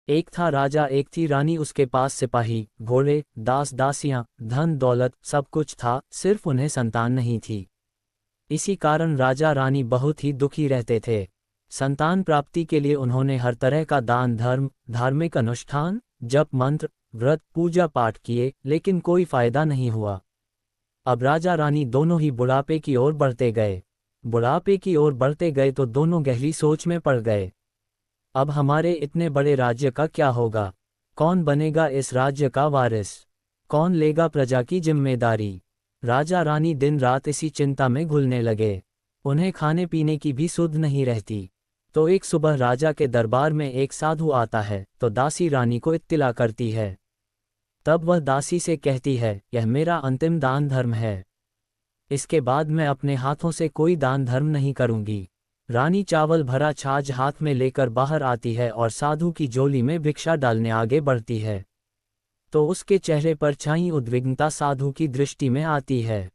एक था राजा, एक थी रानी। उसके पास सिपाही, घोड़े, दास दासियां, धन दौलत सब कुछ था, सिर्फ उन्हें संतान नहीं थी। इसी कारण राजा रानी बहुत ही दुखी रहते थे। संतान प्राप्ति के लिए उन्होंने हर तरह का दान धर्म, धार्मिक अनुष्ठान, जप मंत्र, व्रत पूजा पाठ किए, लेकिन कोई फायदा नहीं हुआ। अब राजा रानी दोनों ही बुढ़ापे की ओर बढ़ते गए। बुढ़ापे की ओर बढ़ते गए तो दोनों गहरी सोच में पड़ गए। अब हमारे इतने बड़े राज्य का क्या होगा? कौन बनेगा इस राज्य का वारिस? कौन लेगा प्रजा की जिम्मेदारी? राजा रानी दिन रात इसी चिंता में घुलने लगे। उन्हें खाने पीने की भी सुध नहीं रहती। तो एक सुबह राजा के दरबार में एक साधु आता है तो दासी रानी को इत्तिला करती है। तब वह दासी से कहती है, यह मेरा अंतिम दान धर्म है। इसके बाद मैं अपने हाथों से कोई दान धर्म नहीं करूंगी। रानी चावल भरा छाछ हाथ में लेकर बाहर आती है और साधु की झोली में भिक्षा डालने आगे बढ़ती है। तो उसके चेहरे पर छाई उद्विग्नता साधु की दृष्टि में आती है।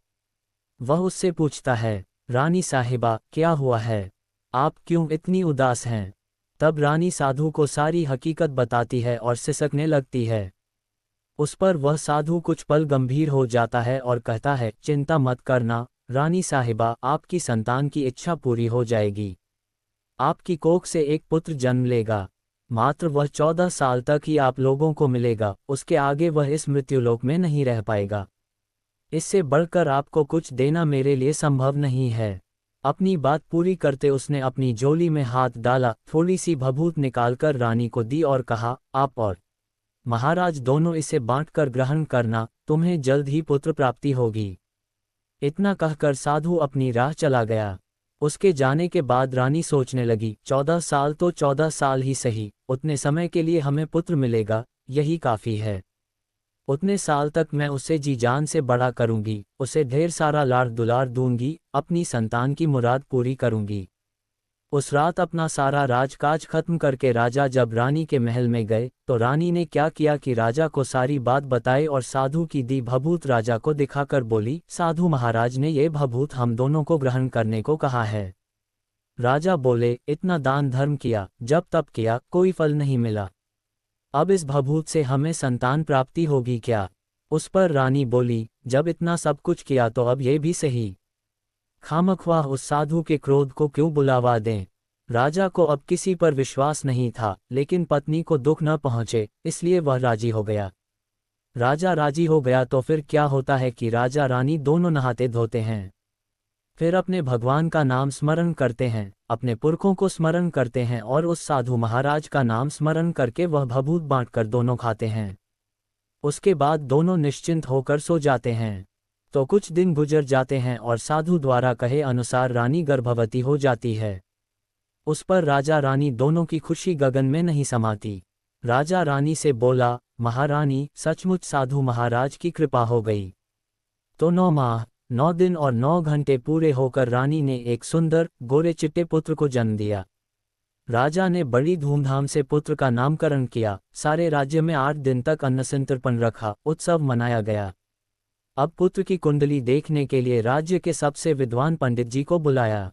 वह उससे पूछता है, रानी साहिबा, क्या हुआ है? आप क्यों इतनी उदास हैं? तब रानी साधु को सारी हकीकत बताती है और सिसकने लगती है। उस पर वह साधु कुछ पल गंभीर हो जाता है और कहता है, चिंता मत करना रानी साहिबा, आपकी संतान की इच्छा पूरी हो जाएगी। आपकी कोख से एक पुत्र जन्म लेगा। मात्र वह 14 साल तक ही आप लोगों को मिलेगा, उसके आगे वह इस मृत्युलोक में नहीं रह पाएगा। इससे बढ़कर आपको कुछ देना मेरे लिए संभव नहीं है। अपनी बात पूरी करते उसने अपनी झोली में हाथ डाला, थोड़ी सी भभूत निकालकर रानी को दी और कहा, आप और महाराज दोनों इसे बांटकर ग्रहण करना, तुम्हें जल्द ही पुत्र प्राप्ति होगी। इतना कहकर साधु अपनी राह चला गया। उसके जाने के बाद रानी सोचने लगी, 14 साल तो 14 साल ही सही, उतने समय के लिए हमें पुत्र मिलेगा, यही काफ़ी है। उतने साल तक मैं उसे जी जान से बड़ा करूंगी, उसे ढेर सारा लाड़ दुलार दूंगी, अपनी संतान की मुराद पूरी करूंगी। उस रात अपना सारा राजकाज खत्म करके राजा जब रानी के महल में गए तो रानी ने क्या किया कि राजा को सारी बात बताई और साधु की दी भभूत राजा को दिखाकर बोली, साधु महाराज ने ये भभूत हम दोनों को ग्रहण करने को कहा है। राजा बोले, इतना दान धर्म किया, जब तप किया, कोई फल नहीं मिला। अब इस भभूत से हमें संतान प्राप्ति होगी क्या? उस पर रानी बोली, जब इतना सब कुछ किया तो अब ये भी सही। खामख्वाह उस साधु के क्रोध को क्यों बुलावा दें? राजा को अब किसी पर विश्वास नहीं था, लेकिन पत्नी को दुख न पहुंचे, इसलिए वह राजी हो गया। राजा राजी हो गया तो फिर क्या होता है कि राजा रानी दोनों नहाते धोते हैं। फिर अपने भगवान का नाम स्मरण करते हैं, अपने पुरखों को स्मरण करते हैं और उस साधु महाराज का नाम स्मरण करके वह भभूत बांटकर दोनों खाते हैं। उसके बाद दोनों निश्चिंत होकर सो जाते हैं। तो कुछ दिन गुजर जाते हैं और साधु द्वारा कहे अनुसार रानी गर्भवती हो जाती है। उस पर राजा रानी दोनों की खुशी गगन में नहीं समाती। राजा रानी से बोला, महारानी, सचमुच साधु महाराज की कृपा हो गई। तो 9 माह 9 दिन और 9 घंटे पूरे होकर रानी ने एक सुंदर गोरे चिट्टे पुत्र को जन्म दिया। राजा ने बड़ी धूमधाम से पुत्र का नामकरण किया। सारे राज्य में 8 दिन तक अन्नसंतर्पण रखा, उत्सव मनाया गया। अब पुत्र की कुंडली देखने के लिए राज्य के सबसे विद्वान पंडित जी को बुलाया।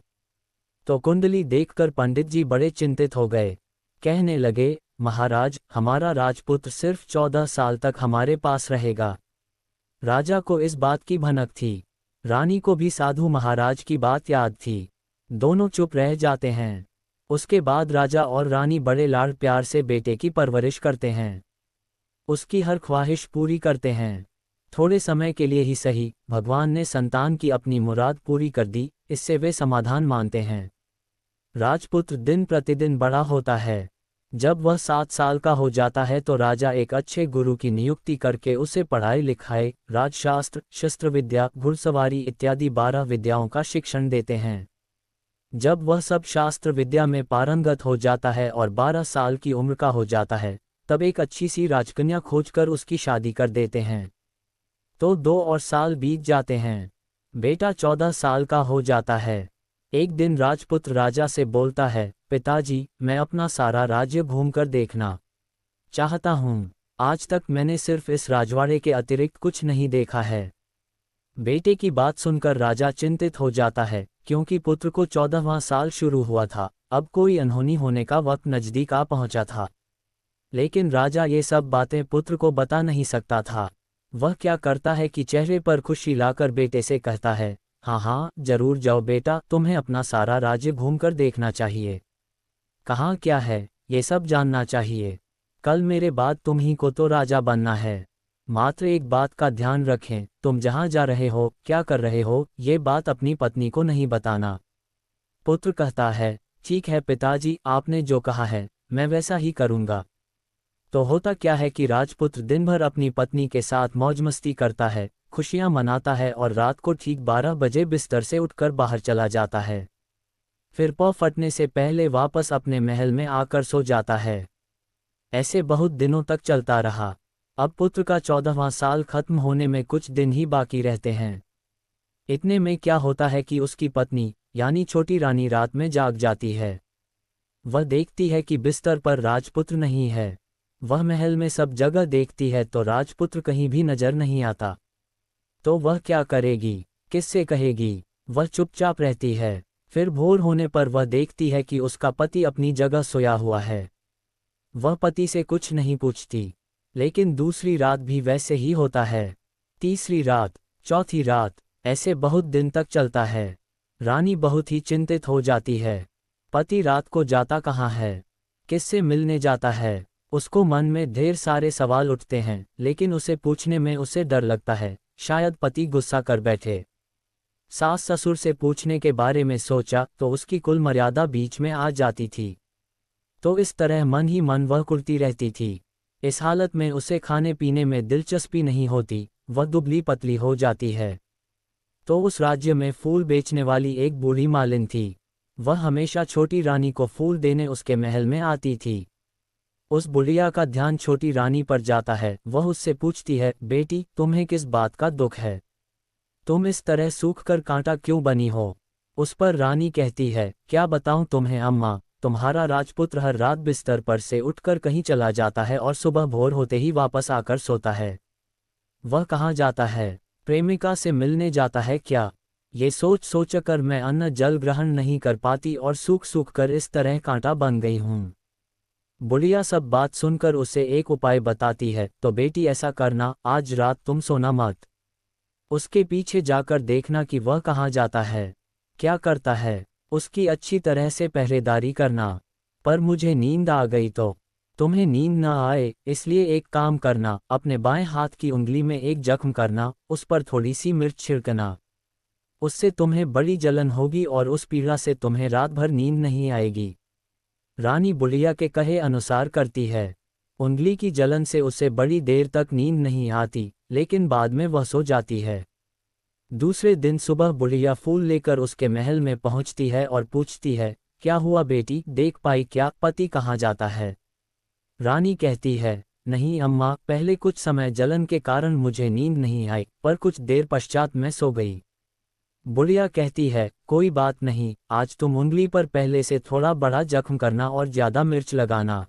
तो कुंडली देखकर पंडित जी बड़े चिंतित हो गए। कहने लगे, महाराज, हमारा राजपुत्र सिर्फ 14 साल तक हमारे पास रहेगा। राजा को इस बात की भनक थी। रानी को भी साधु महाराज की बात याद थी। दोनों चुप रह जाते हैं। उसके बाद राजा और रानी बड़े लाड़ प्यार से बेटे की परवरिश करते हैं, उसकी हर ख्वाहिश पूरी करते हैं। थोड़े समय के लिए ही सही, भगवान ने संतान की अपनी मुराद पूरी कर दी, इससे वे समाधान मानते हैं। राजपुत्र दिन प्रतिदिन बड़ा होता है। जब वह 7 साल का हो जाता है तो राजा एक अच्छे गुरु की नियुक्ति करके उसे पढ़ाई लिखाई, राजशास्त्र, शस्त्र विद्या, घुड़सवारी इत्यादि 12 विद्याओं का शिक्षण देते हैं। जब वह सब शास्त्र विद्या में पारंगत हो जाता है और 12 साल की उम्र का हो जाता है, तब एक अच्छी सी राजकन्या खोजकर उसकी शादी कर देते हैं। तो 2 और साल बीत जाते हैं। बेटा 14 साल का हो जाता है। एक दिन राजपुत्र राजा से बोलता है, पिताजी, मैं अपना सारा राज्य घूमकर देखना चाहता हूँ। आज तक मैंने सिर्फ इस राजवाड़े के अतिरिक्त कुछ नहीं देखा है। बेटे की बात सुनकर राजा चिंतित हो जाता है, क्योंकि पुत्र को 14वां साल शुरू हुआ था, अब कोई अनहोनी होने का वक्त नजदीक आ पहुंचा था। लेकिन राजा ये सब बातें पुत्र को बता नहीं सकता था। वह क्या करता है कि चेहरे पर खुशी लाकर बेटे से कहता है, हाँ हाँ जरूर जाओ बेटा, तुम्हें अपना सारा राज्य घूमकर देखना चाहिए। कहाँ क्या है ये सब जानना चाहिए। कल मेरे बाद तुम ही को तो राजा बनना है। मात्र एक बात का ध्यान रखें, तुम जहाँ जा रहे हो, क्या कर रहे हो, ये बात अपनी पत्नी को नहीं बताना। पुत्र कहता है, ठीक है पिताजी, आपने जो कहा है मैं वैसा ही करूँगा। तो होता क्या है कि राजपुत्र दिन भर अपनी पत्नी के साथ मौज मस्ती करता है, खुशियां मनाता है और रात को ठीक 12 बजे बिस्तर से उठकर बाहर चला जाता है। फिर पौ फटने से पहले वापस अपने महल में आकर सो जाता है। ऐसे बहुत दिनों तक चलता रहा। अब पुत्र का 14वां साल खत्म होने में कुछ दिन ही बाकी रहते हैं। इतने में क्या होता है कि उसकी पत्नी यानी छोटी रानी रात में जाग जाती है। वह देखती है कि बिस्तर पर राजपुत्र नहीं है। वह महल में सब जगह देखती है तो राजपुत्र कहीं भी नजर नहीं आता। तो वह क्या करेगी, किससे कहेगी। वह चुपचाप रहती है। फिर भोर होने पर वह देखती है कि उसका पति अपनी जगह सोया हुआ है। वह पति से कुछ नहीं पूछती। लेकिन दूसरी रात भी वैसे ही होता है, तीसरी रात, चौथी रात, ऐसे बहुत दिन तक चलता है। रानी बहुत ही चिंतित हो जाती है। पति रात को जाता कहाँ है, किससे मिलने जाता है। उसको मन में ढेर सारे सवाल उठते हैं, लेकिन उसे पूछने में उसे डर लगता है, शायद पति गुस्सा कर बैठे। सास ससुर से पूछने के बारे में सोचा तो उसकी कुल मर्यादा बीच में आ जाती थी। तो इस तरह मन ही मन वह कुढ़ती रहती थी। इस हालत में उसे खाने पीने में दिलचस्पी नहीं होती, वह दुबली पतली हो जाती है। तो उस राज्य में फूल बेचने वाली एक बूढ़ी मालिन थी। वह हमेशा छोटी रानी को फूल देने उसके महल में आती थी। उस बुढ़िया का ध्यान छोटी रानी पर जाता है। वह उससे पूछती है, बेटी तुम्हें किस बात का दुख है, तुम इस तरह सूख कर कांटा क्यों बनी हो। उस पर रानी कहती है, क्या बताऊं तुम्हें अम्मा, तुम्हारा राजपुत्र हर रात बिस्तर पर से उठकर कहीं चला जाता है और सुबह भोर होते ही वापस आकर सोता है। वह कहाँ जाता है, प्रेमिका से मिलने जाता है क्या। ये सोच सोचकर मैं अन्न जल ग्रहण नहीं कर पाती और सूख सूख कर इस तरह कांटा बन गई हूँ। बुढ़िया सब बात सुनकर उसे एक उपाय बताती है, तो बेटी ऐसा करना, आज रात तुम सोना मत। उसके पीछे जाकर देखना कि वह कहाँ जाता है, क्या करता है, उसकी अच्छी तरह से पहरेदारी करना। पर मुझे नींद आ गई तो। तुम्हें नींद न आए इसलिए एक काम करना, अपने बाएं हाथ की उंगली में एक जख्म करना, उस पर थोड़ी सी मिर्च छिड़कना। उससे तुम्हें बड़ी जलन होगी और उस पीड़ा से तुम्हें रात भर नींद नहीं आएगी। रानी बुढ़िया के कहे अनुसार करती है। उंगली की जलन से उसे बड़ी देर तक नींद नहीं आती, लेकिन बाद में वह सो जाती है। दूसरे दिन सुबह बुढ़िया फूल लेकर उसके महल में पहुंचती है और पूछती है, क्या हुआ बेटी, देख पाई क्या, पति कहाँ जाता है। रानी कहती है, नहीं अम्मा, पहले कुछ समय जलन के कारण मुझे नींद नहीं आई, पर कुछ देर पश्चात मैं सो गई। बुढ़िया कहती है, कोई बात नहीं, आज तुम उंगली पर पहले से थोड़ा बड़ा जख्म करना और ज्यादा मिर्च लगाना।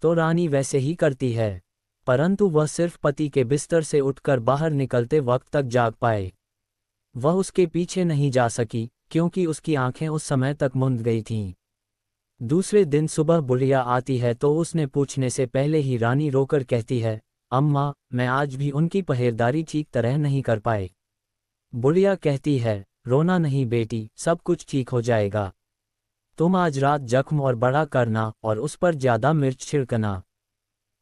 तो रानी वैसे ही करती है, परंतु वह सिर्फ पति के बिस्तर से उठकर बाहर निकलते वक्त तक जाग पाए। वह उसके पीछे नहीं जा सकी, क्योंकि उसकी आंखें उस समय तक मुंद गई थीं। दूसरे दिन सुबह बुढ़िया आती है तो उसने पूछने से पहले ही रानी रोकर कहती है, अम्मा, मैं आज भी उनकी पहरेदारी ठीक तरह नहीं कर पाई। बुढ़िया कहती है, रोना नहीं बेटी, सब कुछ ठीक हो जाएगा। तुम आज रात जख्म और बड़ा करना और उस पर ज्यादा मिर्च छिड़कना।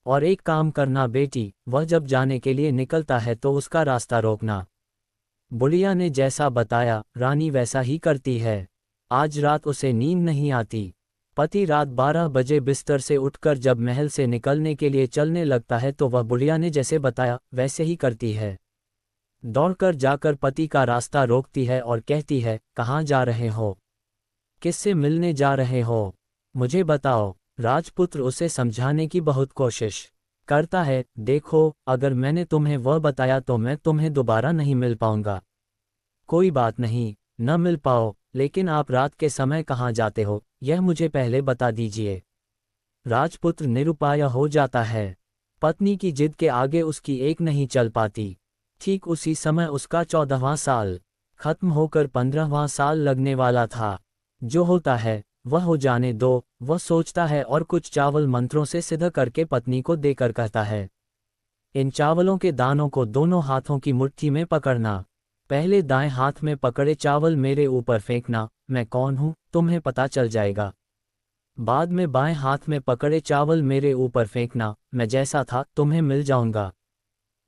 और एक काम करना बेटी, वह जब जाने के लिए निकलता है तो उसका रास्ता रोकना। बुढ़िया ने जैसा बताया रानी वैसा ही करती है। आज रात उसे नींद नहीं आती। पति रात 12 बजे बिस्तर से उठकर जब महल से निकलने के लिए चलने लगता है तो वह बुढ़िया ने जैसे बताया वैसे ही करती है। दौड़कर जाकर पति का रास्ता रोकती है और कहती है, कहाँ जा रहे हो, किससे मिलने जा रहे हो, मुझे बताओ। राजपुत्र उसे समझाने की बहुत कोशिश करता है, देखो, अगर मैंने तुम्हें वह बताया तो मैं तुम्हें दोबारा नहीं मिल पाऊंगा। कोई बात नहीं, न मिल पाओ, लेकिन आप रात के समय कहाँ जाते हो, यह मुझे पहले बता दीजिए। राजपुत्र निरुपाय हो जाता है। पत्नी की जिद के आगे उसकी एक नहीं चल पाती। ठीक उसी समय उसका 14वां साल खत्म होकर 15वां साल लगने वाला था। जो होता है वह हो जाने दो, वह सोचता है और कुछ चावल मंत्रों से सिद्ध करके पत्नी को देकर कहता है, इन चावलों के दानों को दोनों हाथों की मुट्ठी में पकड़ना। पहले दाएं हाथ में पकड़े चावल मेरे ऊपर फेंकना, मैं कौन हूं तुम्हें पता चल जाएगा। बाद में बाएं हाथ में पकड़े चावल मेरे ऊपर फेंकना, मैं जैसा था तुम्हें मिल जाऊंगा।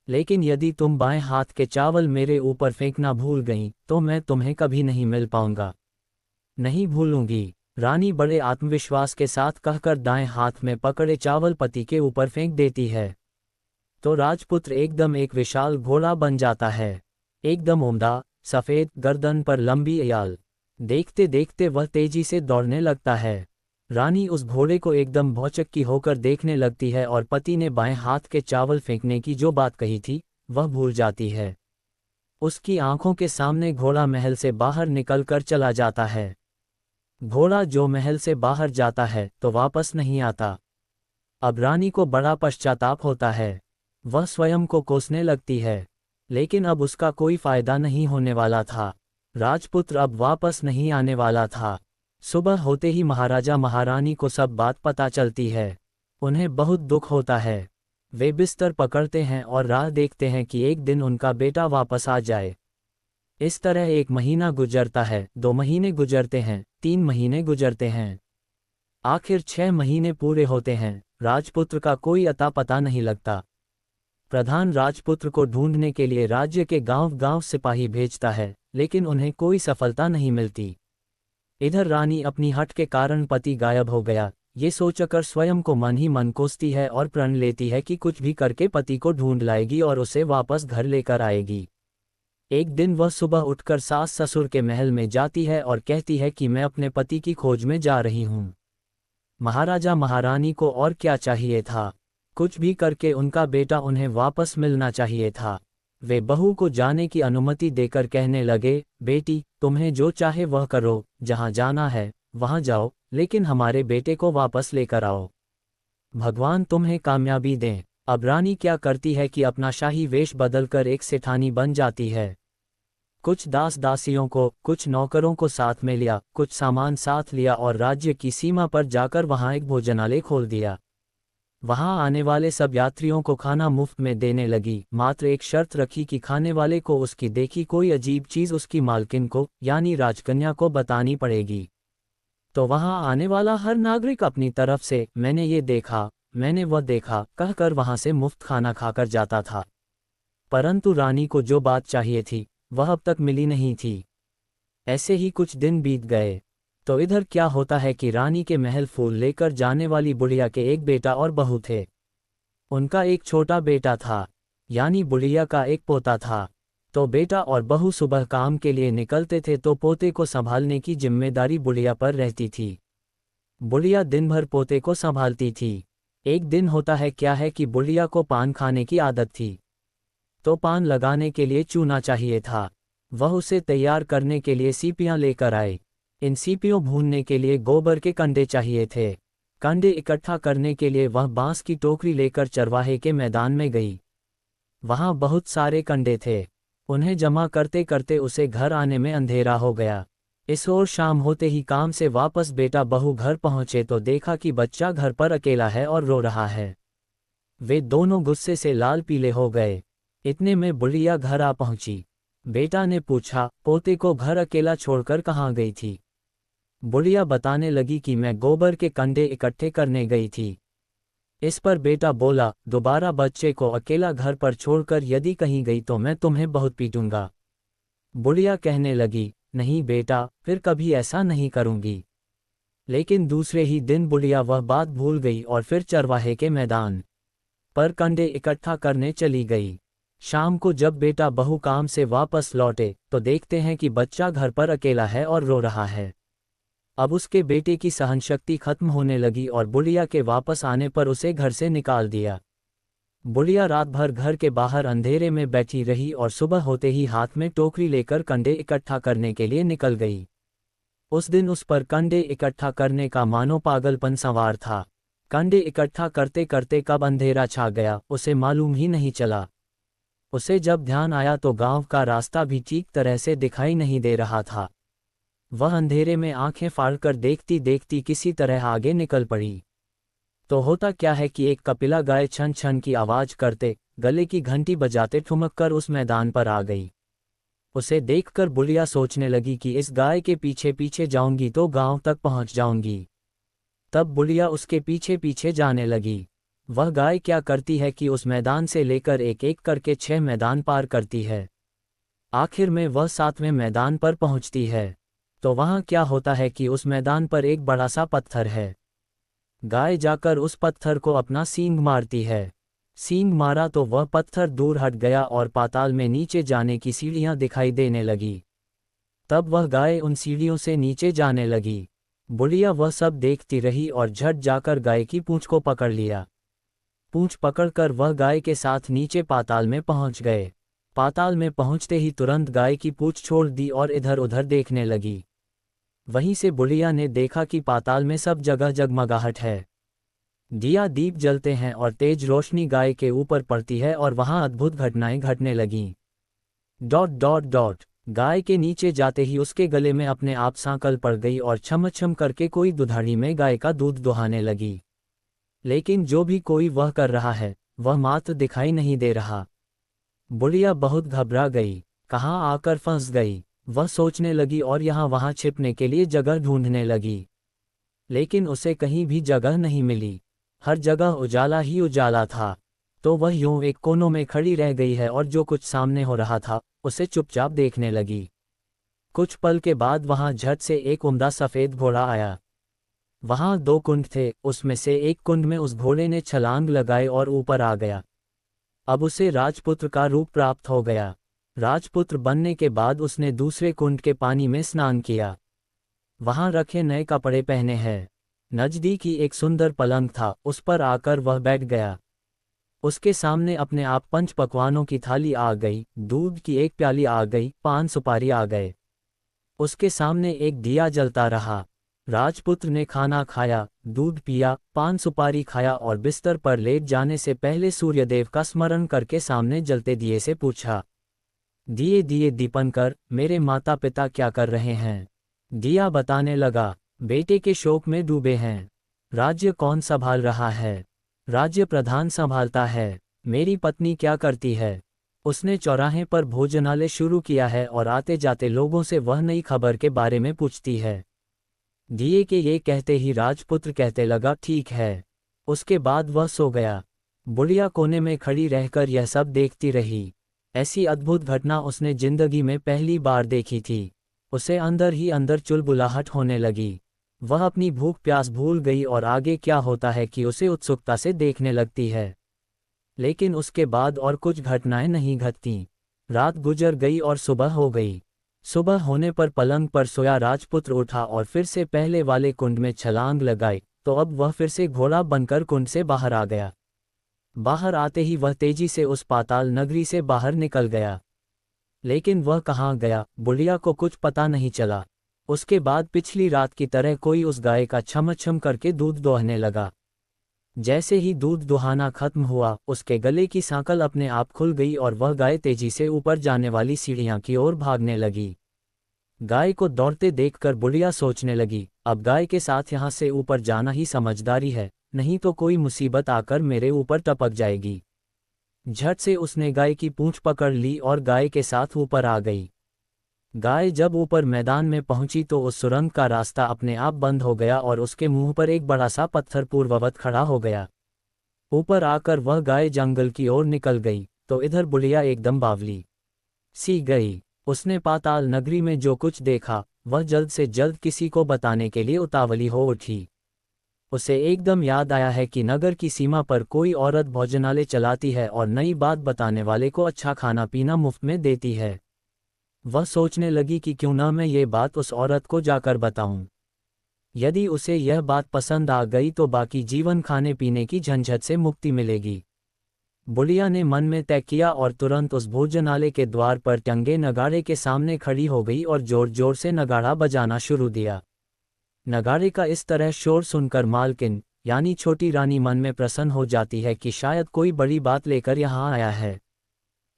लेकिन यदि तुम बाएं हाथ के चावल मेरे ऊपर फेंकना भूल गईं तो मैं तुम्हें कभी नहीं मिल पाऊंगा। नहीं भूलूंगी, रानी बड़े आत्मविश्वास के साथ कहकर दाएं हाथ में पकड़े चावल पति के ऊपर फेंक देती है। तो राजपुत्र एकदम एक विशाल घोड़ा बन जाता है, एकदम उम्दा, सफ़ेद, गर्दन पर लंबी याल। देखते देखते वह तेजी से दौड़ने लगता है। रानी उस घोड़े को एकदम भौचक्की होकर देखने लगती है और पति ने बाएं हाथ के चावल फेंकने की जो बात कही थी वह भूल जाती है। उसकी आंखों के सामने घोड़ा महल से बाहर निकलकर चला जाता है। घोड़ा जो महल से बाहर जाता है तो वापस नहीं आता। अब रानी को बड़ा पश्चाताप होता है। वह स्वयं को कोसने लगती है, लेकिन अब उसका कोई फायदा नहीं होने वाला था। राजपुत्र अब वापस नहीं आने वाला था। सुबह होते ही महाराजा महारानी को सब बात पता चलती है। उन्हें बहुत दुख होता है। वे बिस्तर पकड़ते हैं और राह देखते हैं कि एक दिन उनका बेटा वापस आ जाए। इस तरह 1 महीना गुजरता है, 2 महीने गुजरते हैं, 3 महीने गुजरते हैं। आखिर 6 महीने पूरे होते हैं। राजपुत्र का कोई अता पता नहीं लगता। प्रधान राजपुत्र को ढूंढने के लिए राज्य के गांव-गांव सिपाही भेजता है, लेकिन उन्हें कोई सफलता नहीं मिलती। इधर रानी अपनी हठ के कारण पति गायब हो गया ये सोचकर स्वयं को मन ही मन कोसती है और प्रण लेती है कि कुछ भी करके पति को ढूंढ लाएगी और उसे वापस घर लेकर आएगी। एक दिन वह सुबह उठकर सास ससुर के महल में जाती है और कहती है कि मैं अपने पति की खोज में जा रही हूँ। महाराजा महारानी को और क्या चाहिए था, कुछ भी करके उनका बेटा उन्हें वापस मिलना चाहिए था। वे बहू को जाने की अनुमति देकर कहने लगे, बेटी तुम्हें जो चाहे वह करो, जहाँ जाना है वहाँ जाओ, लेकिन हमारे बेटे को वापस लेकर आओ। भगवान तुम्हें कामयाबी दें। अब रानी क्या करती है कि अपना शाही वेश बदलकर एक सेठानी बन जाती है। कुछ दास दासियों को, कुछ नौकरों को साथ में लिया, कुछ सामान साथ लिया और राज्य की सीमा पर जाकर वहां एक भोजनालय खोल दिया। वहां आने वाले सब यात्रियों को खाना मुफ्त में देने लगी, मात्र एक शर्त रखी कि खाने वाले को उसकी देखी कोई अजीब चीज उसकी मालकिन को यानी राजकन्या को बतानी पड़ेगी। तो वहां आने वाला हर नागरिक अपनी तरफ से मैंने ये देखा, मैंने वह देखा कहकर वहां से मुफ्त खाना खाकर जाता था। परंतु रानी को जो बात चाहिए थी वह अब तक मिली नहीं थी। ऐसे ही कुछ दिन बीत गए तो इधर क्या होता है कि रानी के महल फूल लेकर जाने वाली बुढ़िया के एक बेटा और बहू थे। उनका एक छोटा बेटा था, यानी बुढ़िया का एक पोता था। तो बेटा और बहू सुबह काम के लिए निकलते थे तो पोते को संभालने की जिम्मेदारी बुढ़िया पर रहती थी। बुढ़िया दिन भर पोते को संभालती थी। एक दिन होता है क्या है कि बुढ़िया को पान खाने की आदत थी, तो पान लगाने के लिए चूना चाहिए था। वह उसे तैयार करने के लिए सीपियां लेकर आए। इन सीपियों भूनने के लिए गोबर के कंडे चाहिए थे। कंडे इकट्ठा करने के लिए वह बांस की टोकरी लेकर चरवाहे के मैदान में गई। वहां बहुत सारे कंडे थे। उन्हें जमा करते करते उसे घर आने में अंधेरा हो गया। इस ओर शाम होते ही काम से वापस बेटा बहू घर पहुंचे तो देखा कि बच्चा घर पर अकेला है और रो रहा है। वे दोनों गुस्से से लाल पीले हो गए। इतने में बुढ़िया घर आ पहुंची। बेटा ने पूछा, पोते को घर अकेला छोड़कर कहाँ गई थी? बुढ़िया बताने लगी कि मैं गोबर के कंडे इकट्ठे करने गई थी। इस पर बेटा बोला, दोबारा बच्चे को अकेला घर पर छोड़कर यदि कहीं गई तो मैं तुम्हें बहुत पीटूंगा। बुढ़िया कहने लगी, नहीं बेटा, फिर कभी ऐसा नहीं करूंगी। लेकिन दूसरे ही दिन बुढ़िया वह बात भूल गई और फिर चरवाहे के मैदान पर कंडे इकट्ठा करने चली गई। शाम को जब बेटा बहू काम से वापस लौटे तो देखते हैं कि बच्चा घर पर अकेला है और रो रहा है। अब उसके बेटे की सहनशक्ति खत्म होने लगी और बुढ़िया के वापस आने पर उसे घर से निकाल दिया। बुढ़िया रात भर घर के बाहर अंधेरे में बैठी रही और सुबह होते ही हाथ में टोकरी लेकर कंडे इकट्ठा करने के लिए निकल गई। उस दिन उस पर कंडे इकट्ठा करने का मानो पागलपन सवार था। कंडे इकट्ठा करते करते कब अंधेरा छा गया उसे मालूम ही नहीं चला। उसे जब ध्यान आया तो गांव का रास्ता भी ठीक तरह से दिखाई नहीं दे रहा था। वह अंधेरे में आंखें फाड़कर देखती देखती किसी तरह आगे निकल पड़ी। तो होता क्या है कि एक कपिला गाय छन छन की आवाज करते, गले की घंटी बजाते ठुमक कर उस मैदान पर आ गई। उसे देखकर बुढ़िया सोचने लगी कि इस गाय के पीछे पीछे जाऊंगी तो गांव तक पहुंच जाऊंगी। तब बुढ़िया उसके पीछे पीछे जाने लगी। वह गाय क्या करती है कि उस मैदान से लेकर एक एक करके 6 मैदान पार करती है। आखिर में वह 7वें मैदान पर पहुंचती है। तो वहां क्या होता है कि उस मैदान पर एक बड़ा सा पत्थर है। गाय जाकर उस पत्थर को अपना सींग मारती है। सींग मारा तो वह पत्थर दूर हट गया और पाताल में नीचे जाने की सीढ़ियां दिखाई देने लगी। तब वह गाय उन सीढ़ियों से नीचे जाने लगी। बुढ़िया वह सब देखती रही और झट जाकर गाय की पूंछ को पकड़ लिया। पूंछ पकड़कर वह गाय के साथ नीचे पाताल में पहुंच गए। पाताल में पहुंचते ही तुरंत गाय की पूंछ छोड़ दी और इधर उधर देखने लगी। वहीं से बुढ़िया ने देखा कि पाताल में सब जगह जगमगाहट है। दिया दीप जलते हैं और तेज रोशनी गाय के ऊपर पड़ती है और वहां अद्भुत घटनाएं घटने लगीं। डॉट डॉट डॉट गाय के नीचे जाते ही उसके गले में अपने आप सांकल पड़ गई और छम छम करके कोई दुधाड़ी में गाय का दूध दुहाने लगी। लेकिन जो भी कोई वह कर रहा है वह मात्र दिखाई नहीं दे रहा। बुढ़िया बहुत घबरा गई, कहाँ आकर फंस गई। वह सोचने लगी और यहाँ वहाँ छिपने के लिए जगह ढूंढने लगी। लेकिन उसे कहीं भी जगह नहीं मिली। हर जगह उजाला ही उजाला था। तो वह यूं एक कोने में खड़ी रह गई है और जो कुछ सामने हो रहा था उसे चुपचाप देखने लगी। कुछ पल के बाद वहां झट से एक उम्दा सफ़ेद घोड़ा आया। वहां 2 कुंड थे, उसमें से एक कुंड में उस घोड़े ने छलांग लगाई और ऊपर आ गया। अब उसे राजपुत्र का रूप प्राप्त हो गया। राजपुत्र बनने के बाद उसने दूसरे कुंड के पानी में स्नान किया। वहां रखे नए कपड़े पहने हैं। नजदीक ही एक सुंदर पलंग था, उस पर आकर वह बैठ गया। उसके सामने अपने आप 5 पकवानों की थाली आ गई, दूध की एक प्याली आ गई, पान सुपारी आ गए। उसके सामने एक दिया जलता रहा। राजपुत्र ने खाना खाया, दूध पिया, पान सुपारी खाया और बिस्तर पर लेट जाने से पहले सूर्यदेव का स्मरण करके सामने जलते दिए से पूछा, दिए दिए दीपन कर, मेरे माता पिता क्या कर रहे हैं? दिया बताने लगा, बेटे के शोक में डूबे हैं। राज्य कौन संभाल रहा है? राज्य प्रधान संभालता है। मेरी पत्नी क्या करती है? उसने चौराहे पर भोजनालय शुरू किया है और आते जाते लोगों से वह नई खबर के बारे में पूछती है। दिए के ये कहते ही राजपुत्र कहते लगा, ठीक है। उसके बाद वह सो गया। बुढ़िया कोने में खड़ी रहकर यह सब देखती रही। ऐसी अद्भुत घटना उसने जिंदगी में पहली बार देखी थी। उसे अंदर ही अंदर चुलबुलाहट होने लगी। वह अपनी भूख प्यास भूल गई और आगे क्या होता है कि उसे उत्सुकता से देखने लगती है। लेकिन उसके बाद और कुछ घटनाएं नहीं घटतीं। रात गुजर गई और सुबह हो गई। सुबह होने पर पलंग पर सोया राजपुत्र उठा और फिर से पहले वाले कुंड में छलांग लगाई, तो अब वह फिर से घोड़ा बनकर कुंड से बाहर आ गया। बाहर आते ही वह तेजी से उस पाताल नगरी से बाहर निकल गया। लेकिन वह कहाँ गया, बुढ़िया को कुछ पता नहीं चला। उसके बाद पिछली रात की तरह कोई उस गाय का छम छम करके दूध दोहने लगा। जैसे ही दूध दुहाना खत्म हुआ, उसके गले की सांकल अपने आप खुल गई और वह गाय तेजी से ऊपर जाने वाली सीढ़ियां की ओर भागने लगी। गाय को दौड़ते देखकर बुढ़िया सोचने लगी, अब गाय के साथ यहां से ऊपर जाना ही समझदारी है, नहीं तो कोई मुसीबत आकर मेरे ऊपर टपक जाएगी। झट से उसने गाय की पूंछ पकड़ ली और गाय के साथ ऊपर आ गई। गाय जब ऊपर मैदान में पहुंची तो उस सुरंग का रास्ता अपने आप बंद हो गया और उसके मुंह पर एक बड़ा सा पत्थर पूर्ववत खड़ा हो गया। ऊपर आकर वह गाय जंगल की ओर निकल गई, तो इधर बुढ़िया एकदम बावली सी गई। उसने पाताल नगरी में जो कुछ देखा वह जल्द से जल्द किसी को बताने के लिए उतावली हो उठी। उसे एकदम याद आया है कि नगर की सीमा पर कोई औरत भोजनालय चलाती है और नई बात बताने वाले को अच्छा खाना पीना मुफ्त में देती है। वह सोचने लगी कि क्यों ना मैं ये बात उस औरत को जाकर बताऊं। यदि उसे यह बात पसंद आ गई तो बाकी जीवन खाने पीने की झंझट से मुक्ति मिलेगी। बुढ़िया ने मन में तय किया और तुरंत उस भोजनालय के द्वार पर टंगे नगाड़े के सामने खड़ी हो गई और जोर जोर से नगाड़ा बजाना शुरू दिया। नगाड़े का इस तरह शोर सुनकर मालकिन यानी छोटी रानी मन में प्रसन्न हो जाती है कि शायद कोई बड़ी बात लेकर यहाँ आया है।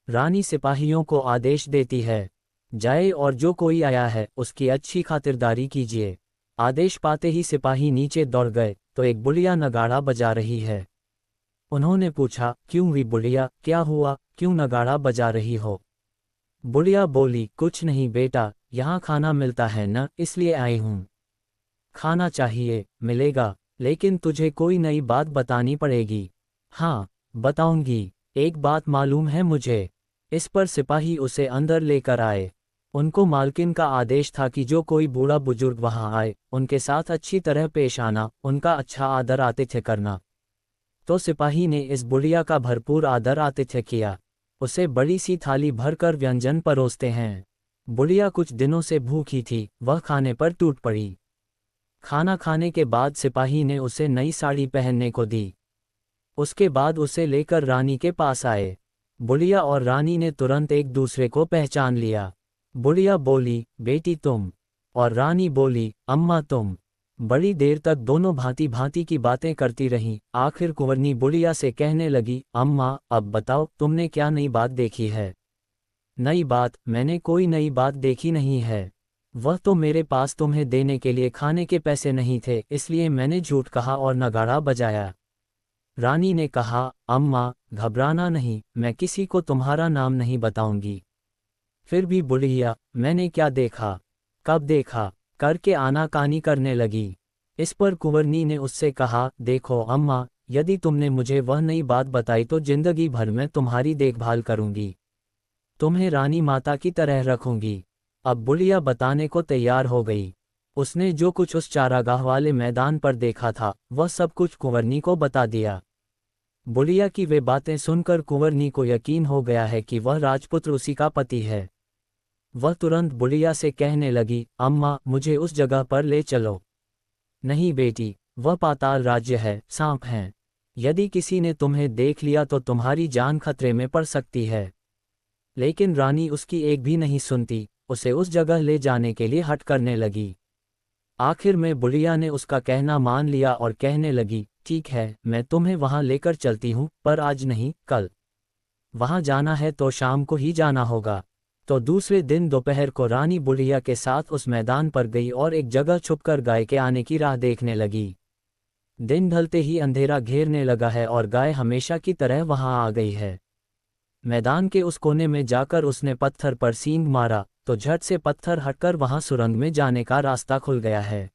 रानी सिपाहियों को आदेश देती है, जाए और जो कोई आया है उसकी अच्छी खातिरदारी कीजिए। आदेश पाते ही सिपाही नीचे दौड़ गए तो एक बुढ़िया नगाड़ा बजा रही है। उन्होंने पूछा, क्यों हुई बुढ़िया, क्या हुआ, क्यों नगाड़ा बजा रही हो? बुढ़िया बोली, कुछ नहीं बेटा, यहाँ खाना मिलता है न, इसलिए आई हूँ। खाना चाहिए, मिलेगा, लेकिन तुझे कोई नई बात बतानी पड़ेगी। हाँ, बताऊंगी, एक बात मालूम है मुझे। इस पर सिपाही उसे अंदर लेकर आए। उनको मालकिन का आदेश था कि जो कोई बूढ़ा बुजुर्ग वहां आए उनके साथ अच्छी तरह पेश आना, उनका अच्छा आदर आतिथ्य करना। तो सिपाही ने इस बुढ़िया का भरपूर आदर आतिथ्य किया। उसे बड़ी सी थाली भरकर व्यंजन परोसते हैं। बुढ़िया कुछ दिनों से भूखी थी, वह खाने पर टूट पड़ी। खाना खाने के बाद सिपाही ने उसे नई साड़ी पहनने को दी। उसके बाद उसे लेकर रानी के पास आए। बुढ़िया और रानी ने तुरंत एक दूसरे को पहचान लिया। बुढ़िया बोली, बेटी तुम, और रानी बोली, अम्मा तुम। बड़ी देर तक दोनों भांति भांति की बातें करती रहीं। आखिर कुंवरनी बुढ़िया से कहने लगी, अम्मा अब बताओ तुमने क्या नई बात देखी है? नई बात? मैंने कोई नई बात देखी नहीं है। वह तो मेरे पास तुम्हें देने के लिए खाने के पैसे नहीं थे, इसलिए मैंने झूठ कहा और नगाड़ा बजाया। रानी ने कहा, अम्मा घबराना नहीं, मैं किसी को तुम्हारा नाम नहीं बताऊंगी। फिर भी बुढ़िया, मैंने क्या देखा, कब देखा, करके आनाकानी करने लगी। इस पर कुंवरनी ने उससे कहा, देखो अम्मा, यदि तुमने मुझे वह नई बात बताई तो जिंदगी भर में तुम्हारी देखभाल करूंगी, तुम्हें रानी माता की तरह रखूंगी। अब बुढ़िया बताने को तैयार हो गई। उसने जो कुछ उस चारागाह वाले मैदान पर देखा था वह सब कुछ कुंवरनी को बता दिया। बुढ़िया की वे बातें सुनकर कुंवरनी को यकीन हो गया है कि वह राजपुत्र उसी का पति है। वह तुरंत बुढ़िया से कहने लगी, अम्मा मुझे उस जगह पर ले चलो। नहीं बेटी, वह पाताल राज्य है, सांप हैं। यदि किसी ने तुम्हें देख लिया तो तुम्हारी जान खतरे में पड़ सकती है। लेकिन रानी उसकी एक भी नहीं सुनती, उसे उस जगह ले जाने के लिए हठ करने लगी। आखिर में बुढ़िया ने उसका कहना मान लिया और कहने लगी, ठीक है, मैं तुम्हें वहां लेकर चलती हूँ, पर आज नहीं, कल। वहां जाना है तो शाम को ही जाना होगा। तो दूसरे दिन दोपहर को रानी बुढ़िया के साथ उस मैदान पर गई और एक जगह छुपकर गाय के आने की राह देखने लगी। दिन ढलते ही अंधेरा घेरने लगा है और गाय हमेशा की तरह वहां आ गई है। मैदान के उस कोने में जाकर उसने पत्थर पर सींग मारा तो झट से पत्थर हटकर वहां सुरंग में जाने का रास्ता खुल गया है।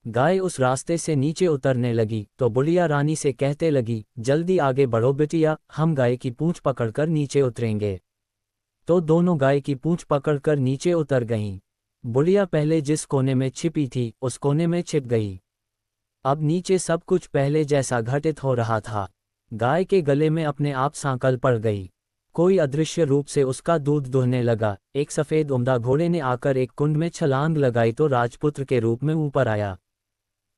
गाय उस रास्ते से नीचे उतरने लगी तो बुढ़िया रानी से कहते लगी, जल्दी आगे बढ़ो बिटिया, हम गाय की पूंछ पकड़कर नीचे उतरेंगे। तो दोनों गाय की पूंछ पकड़कर नीचे उतर गईं। बुढ़िया पहले जिस कोने में छिपी थी उस कोने में छिप गई। अब नीचे सब कुछ पहले जैसा घटित हो रहा था। गाय के गले में अपने आप सांकल पड़ गई। कोई अदृश्य रूप से उसका दूध दुहने लगा। एक सफेद उम्दा घोड़े ने आकर एक कुंड में छलांग लगाई तो राजपुत्र के रूप में ऊपर आया।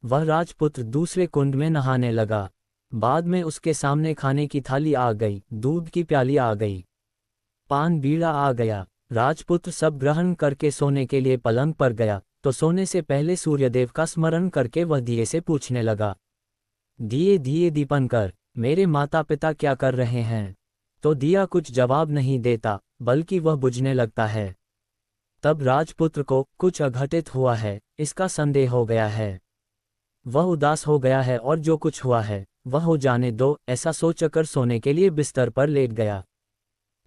वह राजपुत्र दूसरे कुंड में नहाने लगा। बाद में उसके सामने खाने की थाली आ गई, दूध की प्याली आ गई, पान बीड़ा आ गया। राजपुत्र सब ग्रहण करके सोने के लिए पलंग पर गया तो सोने से पहले सूर्यदेव का स्मरण करके वह दिए से पूछने लगा, दिए दिए दीपन कर, मेरे माता पिता क्या कर रहे हैं? तो दिया कुछ जवाब नहीं देता, बल्कि वह बुझने लगता है। तब राजपुत्र को कुछ अघटित हुआ है, इसका संदेह हो गया है। वह उदास हो गया है और जो कुछ हुआ है वह हो जाने दो, ऐसा सोचकर सोने के लिए बिस्तर पर लेट गया।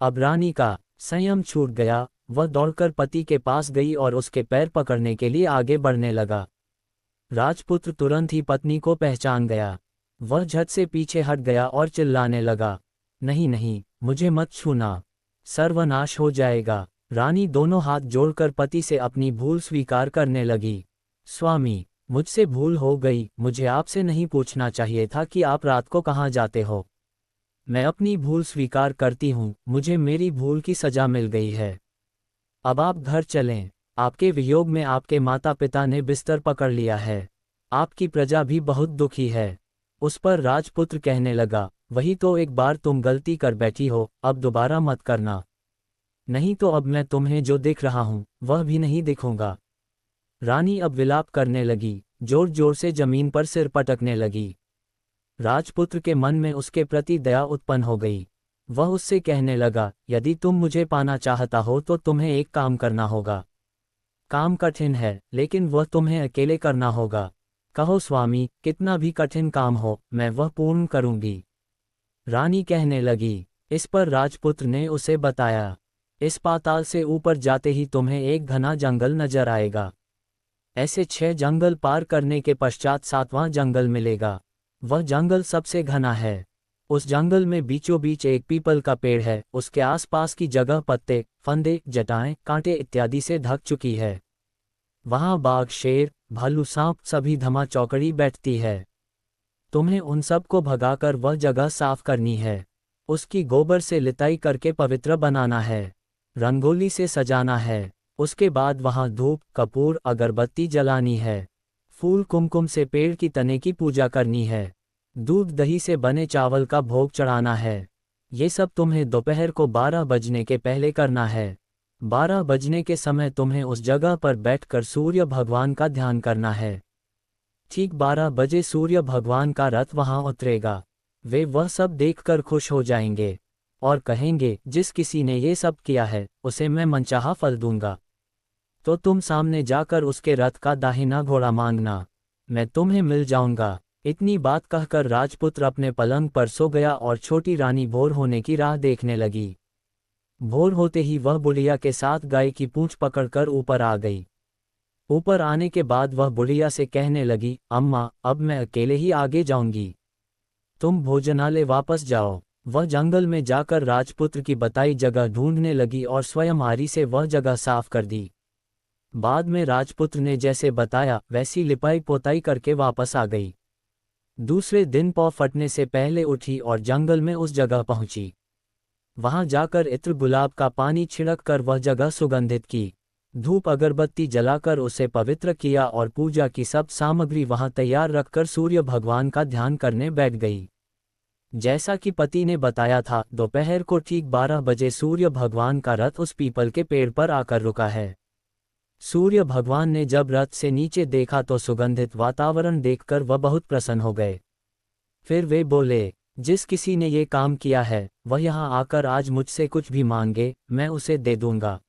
अब रानी का संयम छूट गया। वह दौड़कर पति के पास गई और उसके पैर पकड़ने के लिए आगे बढ़ने लगा। राजपुत्र तुरंत ही पत्नी को पहचान गया। वह झट से पीछे हट गया और चिल्लाने लगा, नहीं नहीं, मुझे मत छूना, सर्वनाश हो जाएगा। रानी दोनों हाथ जोड़कर पति से अपनी भूल स्वीकार करने लगी। स्वामी, मुझसे भूल हो गई, मुझे आपसे नहीं पूछना चाहिए था कि आप रात को कहाँ जाते हो। मैं अपनी भूल स्वीकार करती हूँ, मुझे मेरी भूल की सजा मिल गई है। अब आप घर चलें। आपके वियोग में आपके माता पिता ने बिस्तर पकड़ लिया है। आपकी प्रजा भी बहुत दुखी है। उस पर राजपुत्र कहने लगा, वही तो एक बार तुम गलती कर बैठी हो, अब दोबारा मत करना, नहीं तो अब मैं तुम्हें जो दिख रहा हूँ वह भी नहीं दिखूंगा। रानी अब विलाप करने लगी, जोर जोर से जमीन पर सिर पटकने लगी। राजपुत्र के मन में उसके प्रति दया उत्पन्न हो गई। वह उससे कहने लगा, यदि तुम मुझे पाना चाहता हो तो तुम्हें एक काम करना होगा। काम कठिन है, लेकिन वह तुम्हें अकेले करना होगा। कहो स्वामी, कितना भी कठिन काम हो, मैं वह पूर्ण करूंगी। रानी कहने लगी। इस पर राजपुत्र ने उसे बताया, इस पाताल से ऊपर जाते ही तुम्हें एक घना जंगल नजर आएगा। ऐसे 6 जंगल पार करने के पश्चात 7वां जंगल मिलेगा। वह जंगल सबसे घना है। उस जंगल में बीचों बीच एक पीपल का पेड़ है, उसके आसपास की जगह पत्ते, फंदे, जटाएं, कांटे इत्यादि से ढक चुकी है। वहां बाघ, शेर, भालू, सांप सभी धमा चौकड़ी बैठती है। तुम्हें उन सब को भगाकर वह जगह साफ करनी है। उसकी गोबर से लिताई करके पवित्र बनाना है। रंगोली से सजाना है। उसके बाद वहां धूप, कपूर, अगरबत्ती जलानी है। फूल कुमकुम से पेड़ की तने की पूजा करनी है। दूध दही से बने चावल का भोग चढ़ाना है। ये सब तुम्हें दोपहर को 12 बजने के पहले करना है। 12 बजने के समय तुम्हें उस जगह पर बैठकर सूर्य भगवान का ध्यान करना है। ठीक 12 बजे सूर्य भगवान का रथ वहां उतरेगा। वे वह सब देखकर खुश हो जाएंगे और कहेंगे, जिस किसी ने ये सब किया है उसे मैं मनचाहा फल दूंगा। तो तुम सामने जाकर उसके रथ का दाहिना घोड़ा मांगना, मैं तुम्हें मिल जाऊंगा। इतनी बात कहकर राजपुत्र अपने पलंग पर सो गया और छोटी रानी भोर होने की राह देखने लगी। भोर होते ही वह बुढ़िया के साथ गाय की पूंछ पकड़कर ऊपर आ गई। ऊपर आने के बाद वह बुढ़िया से कहने लगी, अम्मा, अब मैं अकेले ही आगे जाऊंगी, तुम भोजनालय वापस जाओ। वह जंगल में जाकर राजपुत्र की बताई जगह ढूंढने लगी और स्वयं आरी से वह जगह साफ कर दी। बाद में राजपुत्र ने जैसे बताया वैसी लिपाई पोताई करके वापस आ गई। दूसरे दिन पौ फटने से पहले उठी और जंगल में उस जगह पहुंची। वहां जाकर इत्र गुलाब का पानी छिड़क कर वह जगह सुगंधित की। धूप अगरबत्ती जलाकर उसे पवित्र किया और पूजा की सब सामग्री वहां तैयार रखकर सूर्य भगवान का ध्यान करने बैठ गई। जैसा कि पति ने बताया था, दोपहर को ठीक 12 बजे सूर्य भगवान का रथ उस पीपल के पेड़ पर आकर रुका है। सूर्य भगवान ने जब रथ से नीचे देखा तो सुगंधित वातावरण देखकर वह बहुत प्रसन्न हो गए। फिर वे बोले, जिस किसी ने ये काम किया है वह यहाँ आकर आज मुझसे कुछ भी मांगे, मैं उसे दे दूंगा।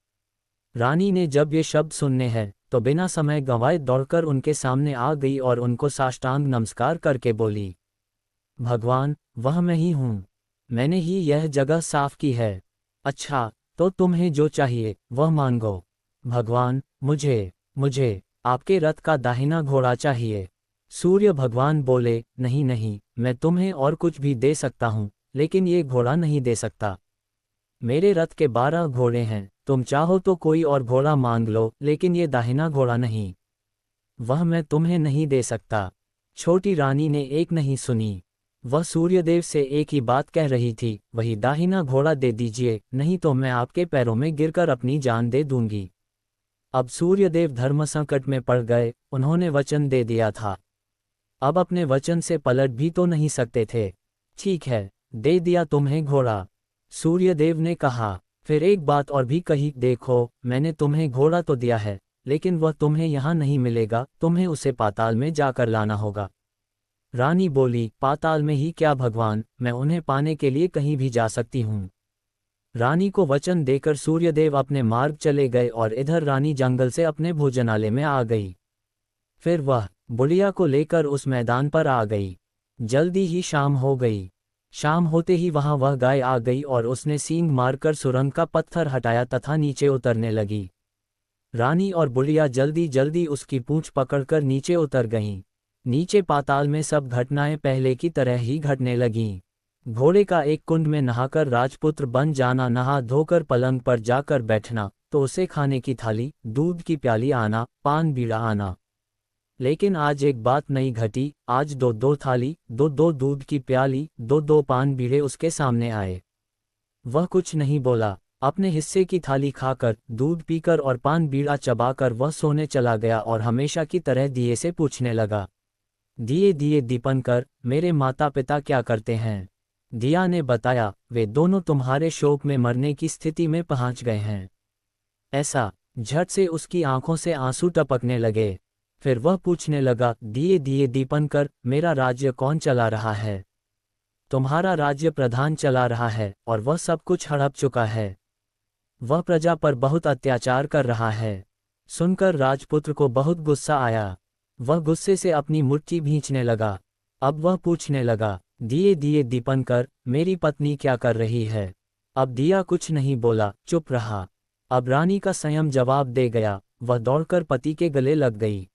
रानी ने जब ये शब्द सुनने हैं तो बिना समय गंवाए दौड़कर उनके सामने आ गई और उनको साष्टांग नमस्कार करके बोली, भगवान, वह मैं ही हूँ, मैंने ही यह जगह साफ की है। अच्छा, तो तुम्हें जो चाहिए वह मांगो। भगवान, मुझे आपके रथ का दाहिना घोड़ा चाहिए। सूर्य भगवान बोले, नहीं नहीं, मैं तुम्हें और कुछ भी दे सकता हूँ, लेकिन ये घोड़ा नहीं दे सकता। मेरे रथ के 12 घोड़े हैं, तुम चाहो तो कोई और घोड़ा मांग लो, लेकिन ये दाहिना घोड़ा नहीं, वह मैं तुम्हें नहीं दे सकता। छोटी रानी ने एक नहीं सुनी। वह सूर्यदेव से एक ही बात कह रही थी, वही दाहिना घोड़ा दे दीजिए, नहीं तो मैं आपके पैरों में गिरकर अपनी जान दे दूंगी। अब सूर्यदेव धर्म संकट में पड़ गए, उन्होंने वचन दे दिया था, अब अपने वचन से पलट भी तो नहीं सकते थे। ठीक है, दे दिया तुम्हें घोड़ा, सूर्यदेव ने कहा। फिर एक बात और भी कही, देखो, मैंने तुम्हें घोड़ा तो दिया है, लेकिन वह तुम्हें यहाँ नहीं मिलेगा, तुम्हें उसे पाताल में जाकर लाना होगा। रानी बोली, पाताल में ही क्या भगवान, मैं उन्हें पाने के लिए कहीं भी जा सकती हूँ। रानी को वचन देकर सूर्यदेव अपने मार्ग चले गए और इधर रानी जंगल से अपने भोजनालय में आ गई। फिर वह बुढ़िया को लेकर उस मैदान पर आ गई। जल्दी ही शाम हो गई। शाम होते ही वहां वह गाय आ गई और उसने सींग मारकर सुरंग का पत्थर हटाया तथा नीचे उतरने लगी। रानी और बुढ़िया जल्दी जल्दी उसकी पूंछ पकड़कर नीचे उतर गईं। नीचे पाताल में सब घटनाएं पहले की तरह ही घटने लगीं। घोड़े का एक कुंड में नहाकर राजपुत्र बन जाना, नहा धोकर पलंग पर जाकर बैठना, तो उसे खाने की थाली, दूध की प्याली आना, पान बीड़ा आना। लेकिन आज एक बात नहीं घटी। आज 2-2 थाली, 2-2 दूध की प्याली, 2-2 पान बीड़े उसके सामने आए। वह कुछ नहीं बोला। अपने हिस्से की थाली खाकर, दूध पीकर और पान बीड़ा चबाकर वह सोने चला गया और हमेशा की तरह दिए से पूछने लगा, दिए दिए दीपनकर, मेरे माता पिता क्या करते हैं? दिया ने बताया, वे दोनों तुम्हारे शोक में मरने की स्थिति में पहुंच गए हैं। ऐसा झट से उसकी आंखों से आंसू टपकने लगे। फिर वह पूछने लगा, दिए दिए दीपनकर, मेरा राज्य कौन चला रहा है? तुम्हारा राज्य प्रधान चला रहा है और वह सब कुछ हड़प चुका है। वह प्रजा पर बहुत अत्याचार कर रहा है। सुनकर राजपुत्र को बहुत गुस्सा आया। वह गुस्से से अपनी मुट्ठी भींचने लगा। अब वह पूछने लगा, दिए दिए दीपनकर, मेरी पत्नी क्या कर रही है? अब दिया कुछ नहीं बोला, चुप रहा। अब रानी का संयम जवाब दे गया। वह दौड़कर पति के गले लग गई।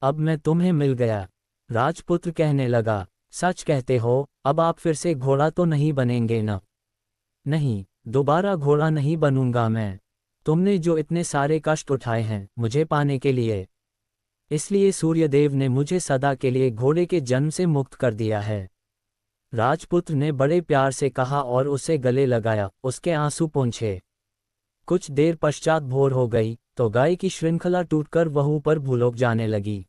अब मैं तुम्हें मिल गया। राजपुत्र कहने लगा, सच कहते हो, अब आप फिर से घोड़ा तो नहीं बनेंगे न? नहीं, दोबारा घोड़ा नहीं बनूंगा मैं। तुमने जो इतने सारे कष्ट उठाए हैं मुझे पाने के लिए, इसलिए सूर्यदेव ने मुझे सदा के लिए घोड़े के जन्म से मुक्त कर दिया है। राजपुत्र ने बड़े प्यार से कहा और उसे गले लगाया, उसके आंसू पोंछे। कुछ देर पश्चात भोर हो गई तो गाय की श्रृंखला टूटकर वह ऊपर भूलोक जाने लगी।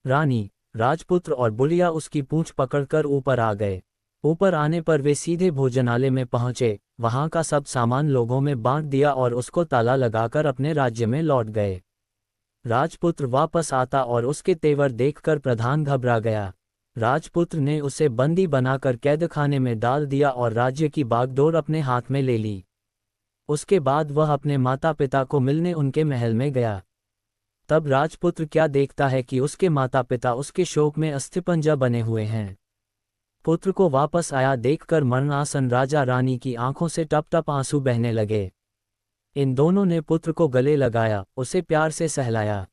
रानी, राजपुत्र और बुढ़िया उसकी पूंछ पकड़कर ऊपर आ गए। ऊपर आने पर वे सीधे भोजनालय में पहुंचे। वहां का सब सामान लोगों में बांट दिया और उसको ताला लगाकर अपने राज्य में लौट गए। राजपुत्र वापस आता और उसके तेवर देखकर प्रधान घबरा गया। राजपुत्र ने उसे बंदी बनाकर कैदखाने में डाल दिया और राज्य की बागडोर अपने हाथ में ले ली। उसके बाद वह अपने माता पिता को मिलने उनके महल में गया। तब राजपुत्र क्या देखता है कि उसके माता पिता उसके शोक में अस्थिपंजर बने हुए हैं। पुत्र को वापस आया देखकर मरणासन राजा रानी की आंखों से टप टप आंसू बहने लगे। इन दोनों ने पुत्र को गले लगाया, उसे प्यार से सहलाया।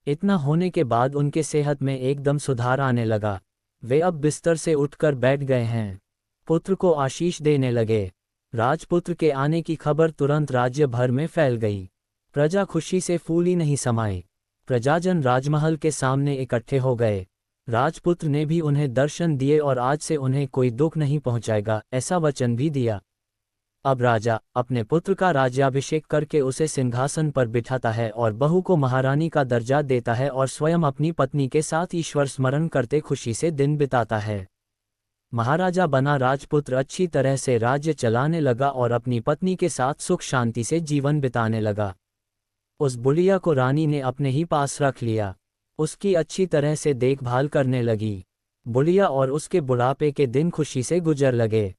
इतना होने के बाद उनके सेहत में एकदम सुधार आने लगा। वे अब बिस्तर से उठकर बैठ गए हैं। पुत्र को आशीष देने लगे। राजपुत्र के आने की खबर तुरंत राज्य भर में फैल गई। प्रजा खुशी से फूली नहीं समाई। प्रजाजन राजमहल के सामने इकट्ठे हो गए। राजपुत्र ने भी उन्हें दर्शन दिए और आज से उन्हें कोई दुख नहीं पहुंचाएगा, ऐसा वचन भी दिया। अब राजा अपने पुत्र का राज्याभिषेक करके उसे सिंहासन पर बिठाता है और बहू को महारानी का दर्जा देता है और स्वयं अपनी पत्नी के साथ ईश्वर स्मरण करते खुशी से दिन बिताता है। महाराजा बना राजपुत्र अच्छी तरह से राज्य चलाने लगा और अपनी पत्नी के साथ सुख शांति से जीवन बिताने लगा। उस बुढ़िया को रानी ने अपने ही पास रख लिया। उसकी अच्छी तरह से देखभाल करने लगी। बुढ़िया और उसके बुढ़ापे के दिन खुशी से गुजर लगे।